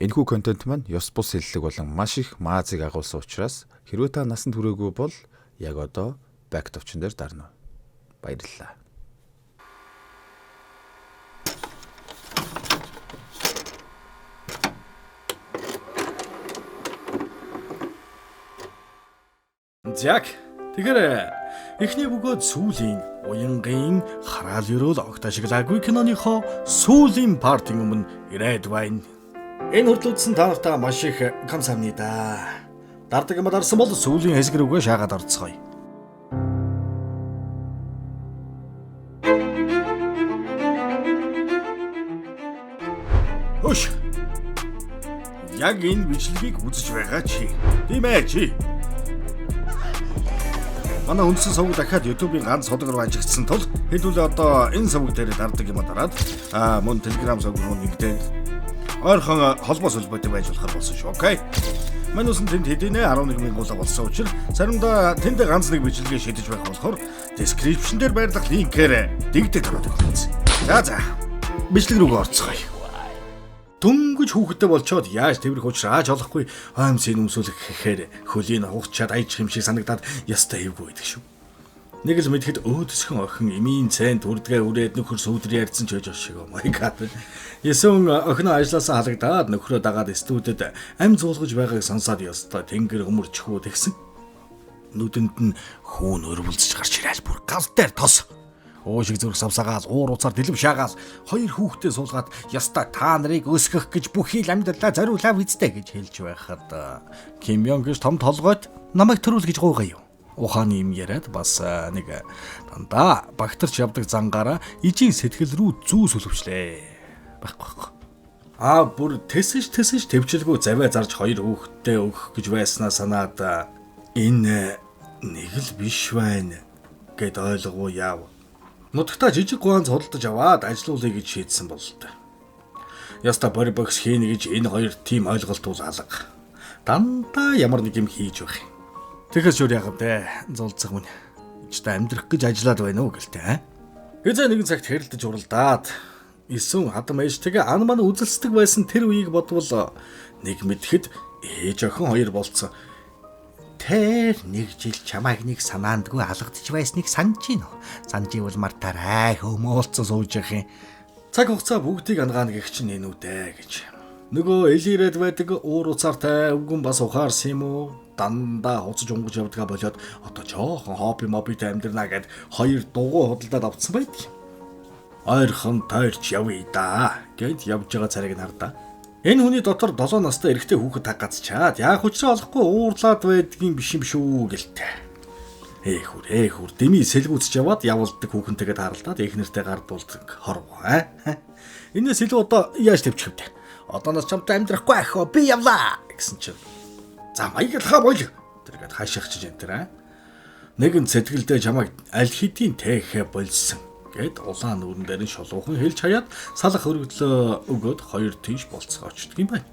Энэхүү контент маань ёс бус хэллэг болон маш их маазыг агуулсан учраас хэрвээ та насанд хүрээгүй бол яг одоо back товчон дээр дарна. Баярлалаа. Зяг. Тэгэхээр эхний бөгөөд сүүлийн уянгийн хараал өрөөл огт ашиглаагүй киноныхоо сүүлийн партийн өмнө ирээд байна. Энэ хүртэл үзсэн та нартай маш их 감사합니다. Дардаг юм дарсан бол сүүлийн хэсэг рүүгээ шаагаад орцгоё. Хөш. Яг энэ бичлэгийг үзэж байгаа чи. Тийм ээ чи. Манай үндсэн сувг дахиад YouTube-ийн ганц сувг руу ажигдсан тул хэдүүлээ одоо энэ сувг дээр дардаг юм дараад мөн Telegram сувг руу нэгдээд ойрхон холбоо солбоотой байж болох болсон шүү. Окей. Манай үсэн тэнд хэдийнэ 11 мянган болсон учраас заримдаа тэнд ганц нэг бичлэгээ шидэж байх болохоор description дээр байрлах линкээр дэгдээд ороод ирсэн. За. Бичлэг рүү орцгоё. Дөнгөж хүүхэдтэй болчоод яаж тэрх уучрааж олохгүй аимсыг өмсүүлэх гэхээр хөлийн хугацаад аяж юм шиг санагдаад ястай эвгүй байдаг шүү. Нэг л мэдхэд өөдсгөн охин эмийн цайнд үрдгээ үрээд нөхөр сүүдрийн ярьсан ч гэж шиг. Oh my god. Ясон охин ажилласаа халагдаад нөхрөө дагаад студид ам зуулгаж байгааг сонсоод ястай тэнгэр өмөрчхүү тэгсэн. Нүдэнд нь хүүн өрөвлөж гарч ирээл бүр гал дээр тос. Оошиг зүрх савсагаас уур уцаар дэлгэв шаагаас хоёр хүүхдээ суулгаад яста та нарыг өсгөх гэж бүхий л амьдралаа зориулаа үздэй гэж хэлж байхад Ким Йонг гэж том толгойд намайг төрүүл гэж гуйгаа юу. Ухааны юм яриад бас нэг дандаа багтарч явдаг зангаараа ижийн сэтгэл рүү зүү сүлвчлээ. Баггүй. Бүр тэсэж төвчлгүй заваа зарж хоёр хүүхдээ өгөх гэж байснаа санаад энэ нэг л биш байна гэд ойлгоо яав. Нутагтаа жижиг гуанз худалдаж аваад ажилуулъя гэж шийдсэн бол л та. Яста борбокс хийнэ гэж энэ хоёр тим ойлголт бол алга. Дандаа ямар нэг юм хийж байх. Тэгэхэр шүр ягав дээ. Зулцах мөн. Ичтэй амьдрах гэж ажиллаад байна уу гэлтэй. Хэзээ нэгэн цагт хэрэлдэж уралдаад эсвэн хадам ээжтэйгээ ан ман үзэлцдэг байсан тэр үеийг бодвол нэг мэдхэд ээж охин хоёр болцсон. Тэр нэг жил чамайг нэг санаандгүй алгадж байсныг санаж гин. Санаж ивэл мартаарай хөмөөлцөө сууж явах юм. Цаг хугацаа бүгдийг ангаана гэх чинь энэ үдэ гэж. Нөгөө элирээд байдаг уур уцаартай өвгөн бас ухаарсан юм уу? Дандаа хуцаж унгаж явдгаа болоод одоо жоохон хобби мобитэй амьдрнаа гэд хоёр дугуй худалдаад авцсан байдаг. Ойрхон тойрч явъя да гэд явж байгаа царайг нь хардаа. Энэ хүний дотор 7 настай эрэгтэй хүүхэд таггацчаад яах учраа олохгүй уурлаад байдгийн биш юм шүү гэлтэй. Эхүр дими сэлгүүцч яваад явуулдаг хүүхэнтэйгээ тааралдаад эхнэртэй гардуулдаг хорвоо. Энэс илүү одоо яаж тавьчих вэ? Одоо нас чамтай амьдрахгүй ах би явлаа гэсэн чинь. За маяглахаа бол тэргээд хаашихчиж энэ тэр. Нэгэн сэтгэлдээ чамайг аль хэдийн тэхэ болсон. Гэт улаан нүрэн дээр нь шулуухан хэлж хаяад салах өргөдлөө өгөөд хоёр тийш болцгоо очдөг юм байна.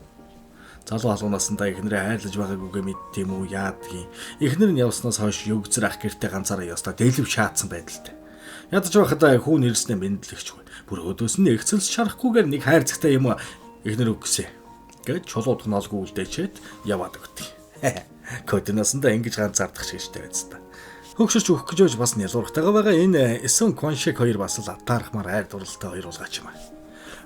Залуу алуун насндаа эхнэрээ хайрлаж байгаагүйгээ мэдтiim үү яадгийн. Эхнэр нь явснаас хойш өгзөр ах гэртээ ганцаараа ястаа дэлгэв шаацсан байдалтай. Ядаж байхдаа хүүн ирснээ мэдлэгчгүй. Бүр өдөөс нь эгцэлс шарахгүйгээр нэг хайр цэгтэй юм эхнэр өгсөн. Гэт чулууд гноолгүй үлдээчээд яваад өгдөг. Кодинасандаа ингэж ганцаардах шигтэй байцтай. Хөгшөж өгөх гэж бас нялуурхтайгаа байгаа энэ Эсэн Коншик хоёр бас л атаархмаар айр дурлалтай хоёр уулгаач юм аа.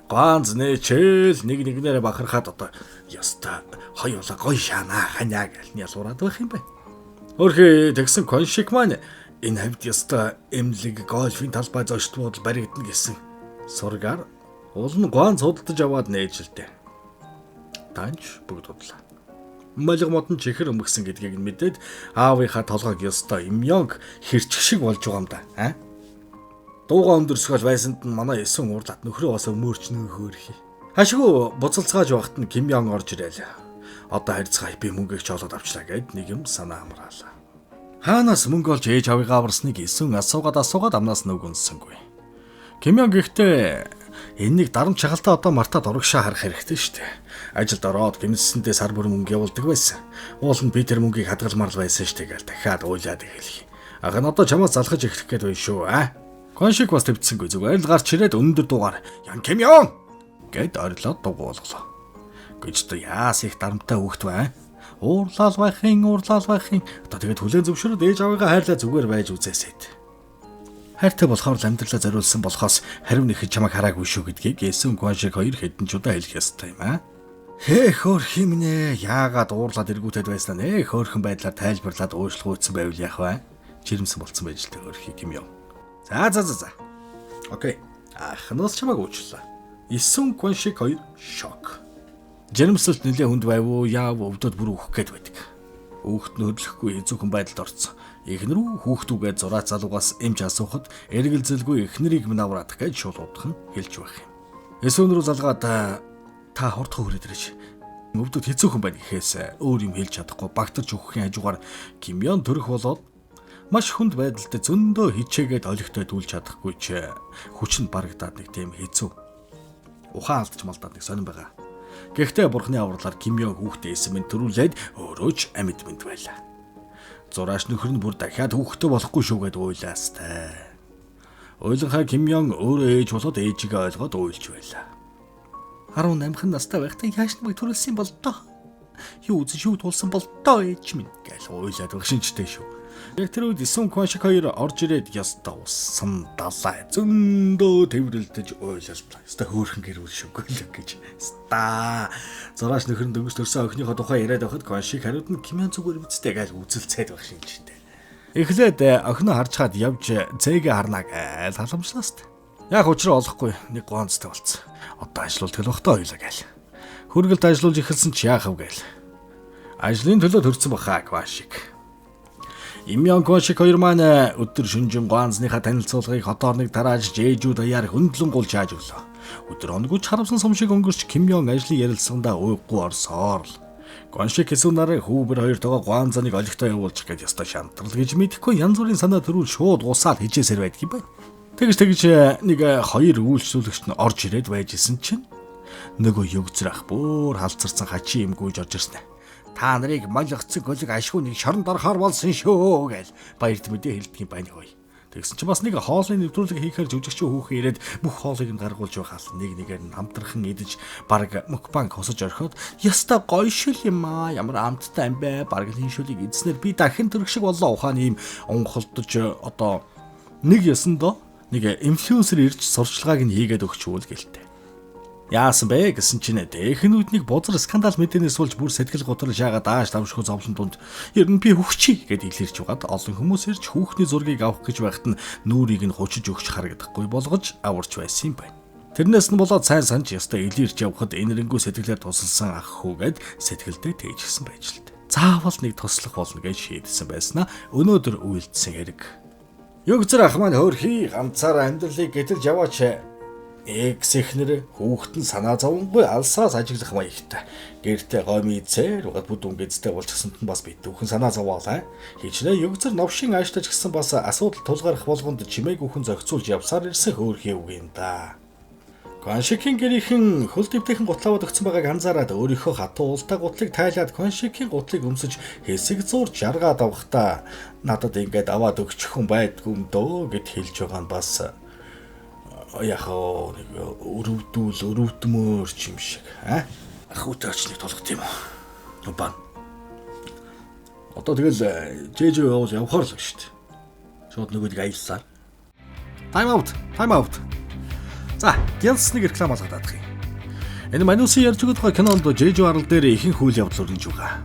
Ганц нэчэл нэг нэгнээрээ бахархаад одоо яста хоёулаа гой шаана ханяа гэл нялуураад байх юм байна. Өөрхий тэгсэн Коншик маань энэ хавьд яста эмлэг гольфийн талбай зочдууд баригдана гэсэн сургаар уул нь ганц худалдаж аваад нээжилдэ. Танч бүгд худлаа. Малиг модон чихэр өмгсөн гэдгийг мэдээд аавынхаа толгойг ёстой Имёнг хэрчих шиг болж байгаа юм да. Дууга өндөрсгөл байсанд нь манай эсэн уурлаад нөхрөө бас өмөрч нөхөөрхий. Хашгүй буцалцгааж байхад нь Ким Йонг орж ирэл. Одоо харьцгаа би мөнгөийг ч олоод авчлаа гэд нэг юм санаа амраалаа. Хаанаас мөнгө олж ээж авыгаа аварсныг эсэн асуугаад амнаас нь өгөнсөнгүй. Ким Йонг ихтэй энэ нэг дарамт чагалтай одоо мартаад урагшаа харах хэрэгтэй шүү дээ. Ажилд ороод гимнсэндээ сар бүр мөнгө явуулдаг байсан. Уул нь би тэр мөнгийг хадгалмаар байсан шүү дээ гэл дахиад уйлаад эхэлхий. Ах нь одоо чамаас залхаж эхлэх гээд байна шүү Коншик бас төвцсөнгүй зүгээр л гарч ирээд өндөр дуугаар "Ян Ким Йонг" гэд орилоод дугуулглаа. гэж та яас их дарамттай хүүхэд бай. Уурлал байхын. Одоо тэгээд хүлэн зөвшөөрөд ээж аваагаа хайрлаа зүгээр байж үзээсэд. Хайртай болохоор л амьдралаа зориулсан болохоос харин их чамайг хараагүй шүү гэдгийг Эсүн Кваншиг 2 хэдэн чудаа хэлэх ёстой юм аа. Хөөх химнэ яагаад уурлаад эргүүтэд байснаа нэ хөөхөн байдлаар тайлбарлаад уушлах үйцэн байвал яах вэ? Жирэмсэн болцсон байж л тэ хөөхий Ким Ён. За. Окей. Ахнаас чамайг уучлаа. Эсүн Кваншиг 2 шок. Жирэмсэлт нэлээ хүнд байв уу? Яав өвдөд бүр өөх гээд байдаг. Хүүхэд нь хөдлөхгүй хэцүүхэн байдалд орцсон. Эхнэр үү хүүхдүүгээ зураа залуугаас эмч асуухад эргэлзэлгүй эхнэрийг минь авраадах гэж шууд удхан хэлж байх юм. Эсүн рүү залгаад та хурдхан хүрээд ирэж. Өвдөд хэцүүхэн байна гэхээс өөр юм хэлж чадахгүй багтарч өгөхийн хажуугаар Ким Ён төрөх болоод маш хүнд байдалтай зөндөө хичээгээд олигтой дүүлж чадахгүй ч хүч нь барагдаад нэг тийм хэцүү. Ухаан алдаж малдаад нэг сонирн байгаа. Гэхдээ бурхны авралаар Ким Ён хүүхдээ эсэмэн төрүүлээд өөрөө ч амьд мэд байлаа. Зураач нөхөр нь бүр дахиад хүүхдээ болохгүй шүүгээд уйлаастай. Ойлонхаа Ким Ён өөрөө ээж болоод ээжигээ ойлгоод уйлж байлаа. 18 настай байхдаа яаж намайг төрүүлсэн бол доо. Юу үзэж тулсан бол доо ээж минь гэж уйлаад баг шинжтэй шүү. Яг тэр үед Эсүн Кваншиг 2 орж ирээд ястаа усан далай зөндөө тэврэлдэж уйлалтай. Ястаа хөөрхөн гэрүүл шүгөлөг гэж. Ястаа. Зураач нөхөр нь дөнгөс төрсөн охиныхоо тухай яриад байхад Кваншиг хариуд нь Ким Ён зүгээр үсттэй гэж үзэлцээд баг шинжтэй. Эхлээд охиноо харж хаад явж зээгээ харнаа гэж халамжлааст. Яг учраа олохгүй нэг гонцтой болцсон. Одоо ажиллуулдаг л бахтаа ойлаа гээл. Хөргөлд ажиллуулж эхэлсэн ч яах вэ гээл. Ажлын төлөө төрсөн баха Кваншиг. Имян Кваншиг 2 маань өдөр шөнжин ганцныхаа танилцуулгыг хотоор нэг тарааж ээжүүд аяар хөндлөн гул чааж өглөө. Өдөр хоногч харамсан сум шиг өнгөрч Ким Ён ажлын ярилцсандаа уйггүй орсоор л. Кваншиг Эсүн нарыг хүүбэр хоёртойгоо ганцаныг олигтой явуулчих гэж ястаа шантрал гэж мэдэхгүй янз бүрийн санаа төрүүл шууд усаад хижээсэр байдаг юм байна. Тэгж нэг 2 үйлчлүүлэгч нь орж ирээд байжсэн чинь нөгөө югзрах бүр халцарсан хачи юм гүйж орж ирсэн. Та нарыг малгцсан колыг ашгүй нэг шоронд орохоор болсон шүү гэж баярт мэдээ хэлдэг юм байна хөөе. Тэгсэн чинь бас нэг хоолны нэвтрүүлэг хийхээр жүжигч хүүхэн ирээд бүх хоолыг нь гаргуулж байхаас нэгээр нь хамтрахын идэж баг мукбанг хосож орхиод яста гоё шил юм аа ямар амттай юм бэ баг л энэ шүлийг эдснээр би дахин төрөх шиг боллоо ухааны юм онголдож одоо нэг ясандоо нэг инфлюенсер ирж сурчлагааг нь хийгээд өгчүүл гэлтэй. Яасан бэ гэсэн чинь технүүднийг бузар скандал мэдээнээс болж бүр сэтгэл готрол шаагаад ааш давшгүй зовлон дунд ер нь би хөвчий гэд илэрч угаад олон хүмүүс ирж хүүхний зургийг авах гэж байхад нь нүрийг нь хучиж өгч харагдахгүй болгож аварч байсан юм байна. Тэрнээс нь болоод сайн санаж ястай илэрч явхад энэрэнгүй сэтгэлээр тусалсан ах хүүгээд сэтгэлдээ тээжсэн байж л. Заавал нэг туслах болно гэж шийдсэн байснаа өнөөдөр үйлдсэн хэрэг. Югзэр ах маань хөөрхий ганцаараа амьдралыг гэтэлж яваач. Эхнэр хүүхэд нь санаа зовонгүй алсаас ажиглах маягтай. Гэртээ гомь зэр угад бүдүүн гэзтэй болчихсонд нь бас битүүхэн санаа зовоолаа. Хичнээн югзэр новшин ааштай ч гэсэн бас асуудал тулгарах болгонд чимээгүйхэн зохицуулж явсаар ирсэн хөөрхий үг юм да. Кваншигын гэрийнхэн хөл дэвтэйхэн гутлаваад өгсөн байгааг анзаараад өөрийнхөө хатуу ултай гутлыг тайлаад Кваншигын гутлыг өмсөж хэсэг зурж жаргаад авахдаа надад ингээд аваад өгчих хүн байдгүй юм дөө гэд хэлж байгаа нь бас яхаа нэг өрөвдмөр юм шиг ахуйтай очныг толгот юм уу бан. Одоо тэгэл жээж явал явахаар л шүү дээ. Шууд нөгөөдийг аяллаа. Time out. За, гялс нэг реклам алгаад авах юм. Энэ Манусын ярьж өгөх кинонд Жэжүү арал дээр ихэнх үйл явдал өрнөж байгаа.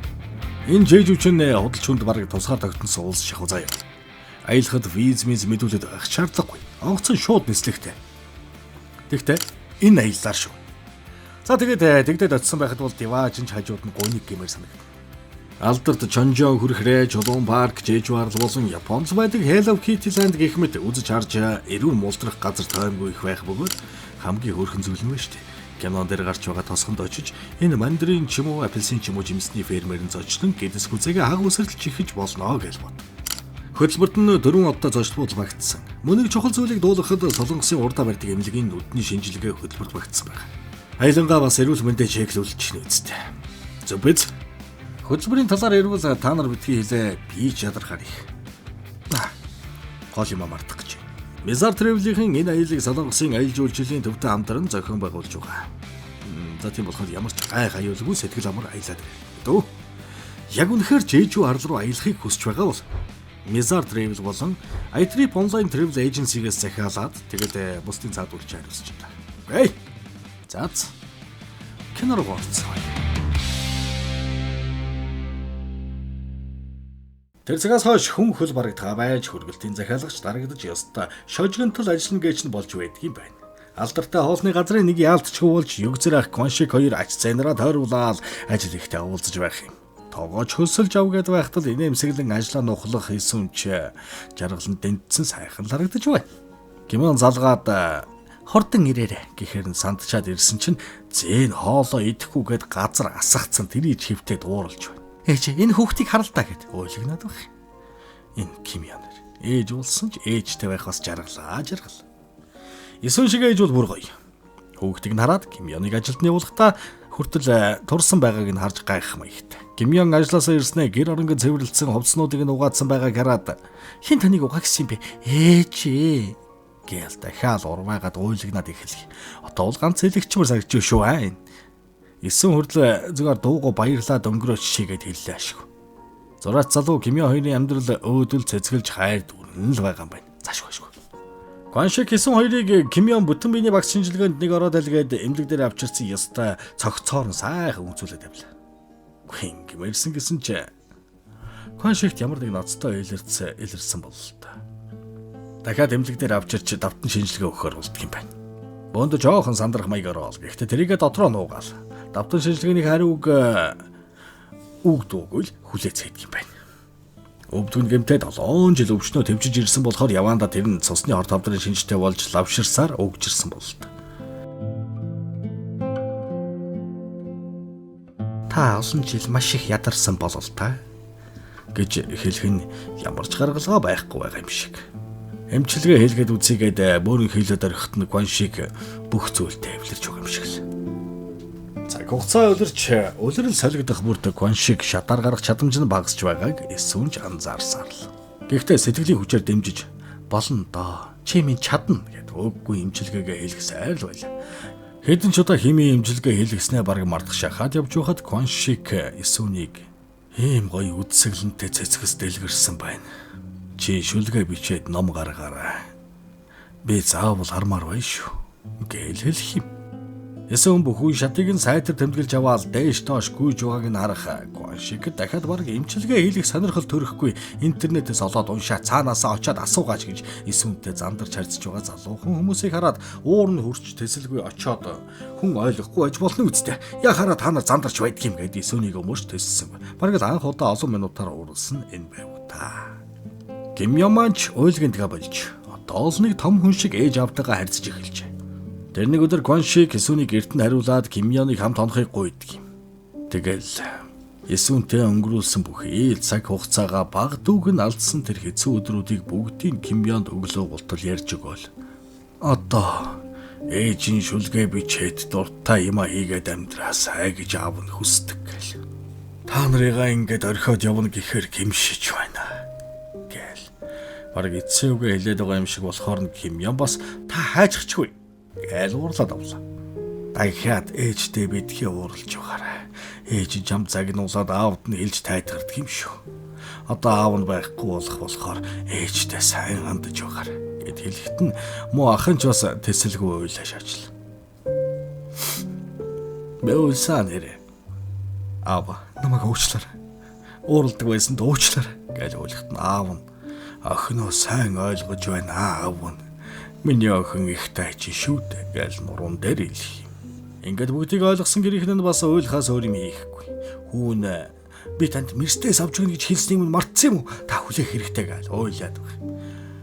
Энэ Жэжүү чинь худалч хүнд бараг тусгаар тогтносон улс шахуу заяа. Аялахад виз мэдүүлээд авах шаардлагагүй. Онгоцон шууд нислэгтэй. Тэгтээ энэ аяллаар шүү. За тэгээд тэгдэд очисон байхад бол диваажин хажууд нь гуйныг гэмээр санагдав. Алдарт Чонжоо хүрхрээ Чулуун парк, Жэжүү арал болон Японц байдаг Hello Kitty Land гэх мэт үзэж харж эрүүл муултрах газар тоймгүй их байх бөгөөд хамгийн хөөрхөн зүйл нь байна шүү дээ. Кинон дээр гарч байгаа тосгонд очиж энэ мандрин ч юм уу апельсин ч юм уу жимсний фермерын зочлон гэдэс хүзээгээ хаг үсэрэлж ихэж болно гэж бод. Хөтөлбөрт нь 4 удаа зочлбол багтсан. Мөн нэг чухал зүйлийг дуулгахад Солонгосын урдаа барьдаг эмнэлгийн нүдний шинжилгээ хөтөлбөрт багтсан байна. Аялангаа бас эрүүл мэндэ чеклүүлж чинь үсттэй. Зөв. Хөтөлбөрийн талаар ярил та нар битгий хэлээ би ч ядархаар их. Гол юм мартах гэж. Mizar Travel-ийн энэ аялыг Солонгосын аялал жуулчлалын төвтэй хамтран зохион байгуулж байгаа. За тийм болохоор ямар ч гай гаюулгүй сэтгэл амар аялаад дөө. Яг үнэхээр Jeju арал руу аялахыг хүсэж байгаа бол Mizar Travel болон iTrip Online Travel Agency-гээс захиалаад тэгээд бусдын цаадуулж хариулж байна. Окей. За. Кино руу орцгоё. Тэр цагаас хойш хүн хөл барагдгаа байж хөргөлтийн захиалагч дарагдаж ёстой шожигнтол ажиллана гэж нь болж байдаг юм байна. Алдартай хоолны газрын нэг яалтчгүй болж югзэр ах Коншик хоёр ач цайнараа тойруулаад ажил ихтэй уулзаж байх юм. Тоогооч хөсөлж авгээд байхдаа инээмсэглэн ажлаа нухлах эсвч жаргалан дэнтсэн сайхан харагдаж байна. Гимэн залгаад хордон ирээрэ гэхээр нь сандчаад ирсэн чинь зээн хоолоо идэхгүйгээд газар асгацсан тэрийг хөвтөд ууралж байна. Ээж энэ хүүхдийг харалтаа гэд ойлгоноод байх. Энэ Кимьянер ээж улсан ч ээжтэй байх бас жаргалаа жаргал. Эсвэн шиг ээж бол бүр гоё. Хүүхдийг нь хараад Кимьяныг ажилд явуулахдаа хүртэл турсан байгааг нь харж гайх маягтай. Кимьян ажилласаа ирснээр гэр оронгод цэвэрлсэн хувцснуудыг нь угаадсан байгааг хараад хин таныг угаагсан бэ? Ээж гээл дахиад урмаагаад ойлгоноод эхэлхий. Одоо бол ганц хэлэгчмэр санагч шүү аа. Эсвэн хүртэл зүгээр дуугаа баярлаад өнгөрөөч шигээд хэллээ ашиг. Зураач залуу Кимьян хоёрын амьдрал өөдөл цэцгэлж хайр дүрэн л байгаа юм байна. Заашгүй ашгүй. Коншик эсвэн хоёрыг Кимьян бүтэн биений багц шинжилгээнд нэг ороод алгээд эмнэлэг дээр авчирсан ёстой цогцоор нь сайхан үнцүүлээд авлаа. Хин гэмэрсэн гэсэн чи Коншигт ямар нэг ноцтой илэрсэн бол л та. Дахиад эмнэлэг дээр авчирч давтан шинжилгээ өгөхөр болдго юм байна. Бөөнд жоохон сандрах маягаар ол. Гэхдээ тэрийгэ дотроо нуугаал. Давтан шинжилгээний хариуг үгдүүгүй л хүлээцээд юм байна. Өвдгөн гэмтээ 7 жил өвчнөө төвчж ирсэн болохоор яваанда тэр нь цусны хор тавдрын шинжтэй болж лавширсаар өгжирсэн бол та. Та олон жил маш их ядарсан болол та гэж хэлэх нь ямар ч гаргалгаа байхгүй байгаа юм шиг. Эмчилгээ хийлгээд үзьгээд бөөрийн хилээд орхит нь Коншик бүх зүйлтэй эвлэрч байгаа юм шиг л. Цаг хугацаа улирал солигдох бүрт Коншик шатаар гарах чадамж нь багасч байгааг эсвэн ч анзаарсаар л. Гэхдээ сэтгэлийн хүчээр дэмжиж болно доо. Чи минь чадна гэд өггүй эмчилгээгээ хийлгэсээр л байлаа. Хэдэн ч удаа химийн эмчилгээ хийлгэснээ бараг мартах шахаад явж байхад Коншик эсвэнийг ийм гоё үдсэглэнтэй цэцгэс дэлгэрсэн байна. Чи шүлгээ бичээд ном гаргаарай. Би заавал хармаар байна шүү. Гээл хэлэх юм. Эсвэн бүхүү шатыг нь сайтар тэмдэглэж аваад дээш доош гүйж байгааг нь харах Коншик дахиад бараг эмчилгээ хийлгэх сонирхол төрөхгүй интернетээс олоод уншаа цаанаасаа очиад асуугаач гэж эсвэнтэй зандарч харьцаж байгаа залуухан хүмүүсийг хараад уур нь хурч тэсэлгүй очиод хүн ойлгохгүй байж болно үсттэй. Яг хараа та нар зандарч байдаг юм гээд эсвэнийг өмөрч төссөн. Бараг л анх удаа олон минутаар ууралсан энэ байв та. Кимьянманч ойлгонтгаа болж одоо л нэг том хүн шиг ээж автайгаа харьцаж эхэлжээ. Тэр нэг өдөр Коншик эсвэнийг эртэн хариулаад Кимьяныг хамт онохыг гуйдаг юм. Тэгэл эсвэнтэй өнгөрүүлсэн бүх ил цаг хугацаагаа баг дүүг нь алдсан тэр хэцүү өдрүүдийг бүгдийг Кимьянд өглөө болтол ярьж өгөөл. Одоо ээжийн шүлгээ бичээд дуртай юм хийгээд амьдраасай гэж аав нь хүсдэг гэл. Та нарыгаа ингээд орхиод явна гэхээр гимшиж байна. Бараг эцсээгээ хэлээд байгаа юм шиг болохоор нь Кимьян бас та хайжчихгүй гээл уурлаад авлаа. Дахиад ээжтэй бидхий ууралж байгаарай. Ээж жам загнуулаад аавд нь хэлж тайтгардаг юм шүү. Одоо аав нь байхгүй болохоор ээжтэй сайн хандаж байгаарай гэд хэлэхэд нь муу ахын ч бас тэсэлгүй уйлаа шаачлаа. Бэвсэн нэрэ. Аав намайг уучлаарай. Ууралдаг байсан дуучлаарай гэж уйлахт нь аав нь охиноо сайн ойлгож байна аав нь. Миний охин их тайч шүү дээ гэж нуруунд дээр хэлэх юм. Ингээд бүгдийг ойлгосон гэрийнхэн нь бас уйлахаас өөр юм хийхгүй. Хүүн би танд Мерседес авч өгнө гэж хэлснийг минь мартсан юм уу? Та хүлээх хэрэгтэй гэж уйлаад баг.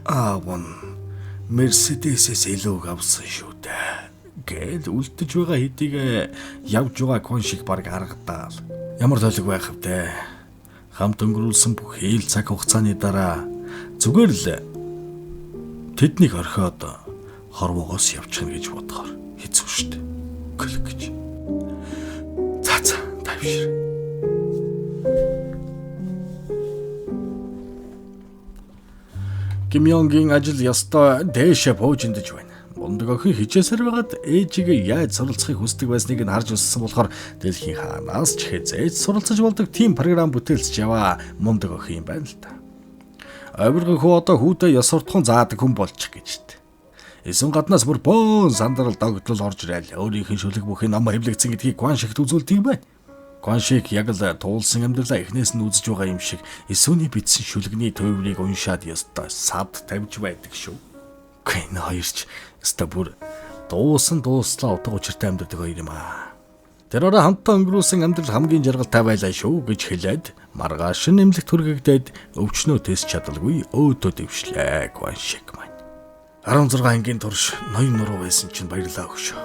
Аав нь Мерседесээс илүү авсан шүү дээ. Гээд үлдэж байгаа хэдийг явж байгаа Коншик баг харагдаал. Ямар толиг байх вэ? Хамт өнгөрүүлсэн бүх ил цаг хугацааны дараа зүгээр л тэднийг орхиод хорвоогоос явчихна гэж бодохоор хэцүү шттэ. Гэл гэж. За тавьшир. Кимьянгийн ажил ёстой дээшээ буужиндж байна. Мундаг охин хичээсээр байгаад ээжигээ яаж суралцахыг хүсдэг байсныг нь харж өссөн болохоор дэлхийн хаанаас ч хязээж суралцаж болдог тийм програм бүтээлч яваа мундаг охин юм байна л та. Авиргын хүү одоо хүүдээ ёс суртахуун заадаг хүн болчих гэж дээ. Эсвэн гаднаас бүр бөөн сандрал догтлол орж ирэл өөрийнх нь шүлэг бүхий ном хэвлэгдсэн гэдгийг Кван Шигт үзүүлдэг бай. Кван Шиг яг л туулсан амьдралаа эхнээс нь үзэж байгаа юм шиг эсвэний бичсэн шүлэгний төврийг уншаад ёстой сад тавьж байдаг шүү. Энэ хоёрч өстой бүр дуусслаа утга учиртай амьдардаг хоёр юм аа. Тэрээр хамтдаа өнгөрүүлсэн амьдрал хамгийн жаргалтай байлаа шүү гэж хэлээд маргааш нэмлэгт хүргэгдээд өвчнөө тест чадалгүй өөдөө дэвшлээ Кван Шиг маань. 16 ангийн турш ноён нуруу байсан чинь баярлаа өгшөө.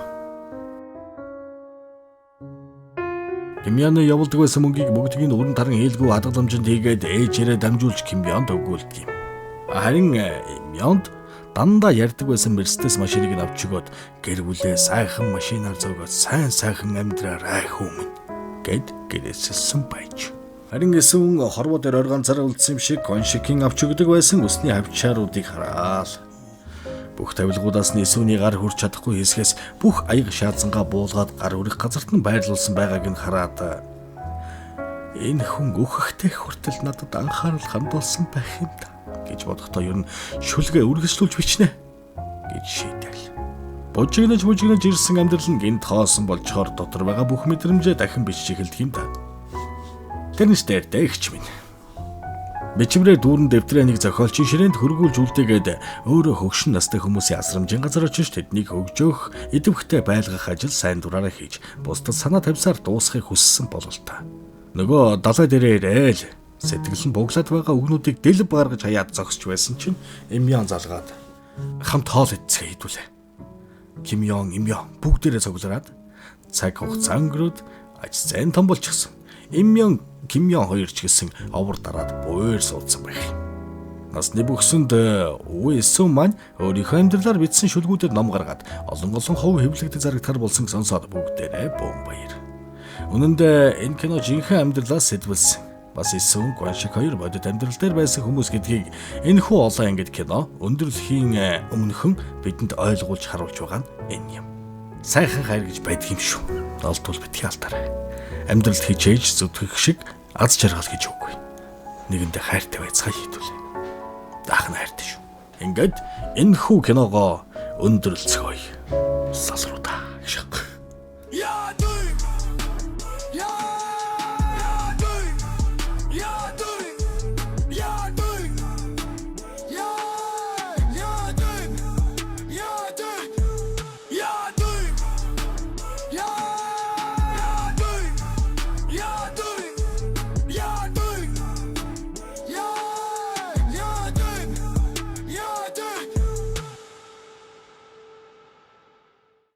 Кимьяны явуулдаг байсан мөнгийг бүгдийг нь өрн таран хийлгүү хадгаламжинд хийгээд ээжээрээ дамжуулж Кимьянд өгүүлдэг юм. Харин Кимьянд дандаа ярьдаг байсан Мерседес машиныг нь авч өгөөд гэр бүлээ сайхан машинаар зөөгөөд сайхан амьдраарай хүмүн гэд гэрээсэлсэн байж. Харин эсвэн хорвоо дээр органцаараа үлдсэн юм шиг Кван Шигийн авч өгдөг байсан усны хавчааруудыг хараад бүх тавилгуудаас нь эсвэний гар хүрч чадахгүй хэсгээс бүх аяг шаазангаа буулгаад гар хүрэх газарт нь байрлуулсан байгааг нь хараад энэ хүн өөхөхтэй хүртэл надад анхаарал хандуулсан байх юм да гэж бодохдоо ер нь шүлгээ үргэлжлүүлж бичнэ гэж шийдэл. Бужигнаж ирсэн амьдрал нь гинт хоосон болчоор дотор байгаа бүх мэдрэмжээ дахин бичиж эхэлдэг юм да. Тэрнээс дээртэй ихч минь. Бичвэрээр дүүрэн дэвтрээ нэг зохиолч ширээнд хөргүүлж үлдээгээд өөрөө хөгшин настай хүмүүсийн асрамжийн газар очиж тэднийг хөгжөөх, идэвхтэй байлгах ажил сайн дураараа хийж, бусдад санаа тавьсаар дуусгахыг хүссэн болол та. Нөгөө далай дээрээ ирээл сэтгэл нь буглаад байгаа үгнүүдийг дэлб гаргаж хаяад зогсож байсан чинь Имьян залгаад хамт хоол идцгээ хийдүүлээ. Кимьян бүгдээрээ цуглараад цаг хугацаа өнгөрөөд аж зайн том болчихсон. Кимьян хоёр ч гэсэн овор дараад буур суудсан байх. Насны бөхсөнд эсвэн маань өөрийнхөө амьдралаар бичсэн шүлгүүдэд ном гаргаад олон хов хэвлэгдэж зарагдахар болсон сонсоод бүгдээрээ бөөн баяр. Үнэн дээр энэ кино жинхэнэ амьдралаас сэтвэлсэн. Бас эсвэн Кван Шиг хоёр бодит амьдрал дээр байсан хүмүүс гэдгийг энэхүү олон ангид кино өндөрлөхийн өмнөхөн бидэнд ойлгуулж харуулж байгаа нь энэ юм. Сайхан хайр гэж байдаг юм шүү. Олдвол битгий алдаарай. Амьдралд хичээж зүтгэх шиг аз жаргал гэж үгүй. Нэгэндээ хайртай байцгаа хийдүүлээ. Даах нь хайртай шүү. Ингээд энэ хүү киногоо өндөрлцгөөе. Сасруу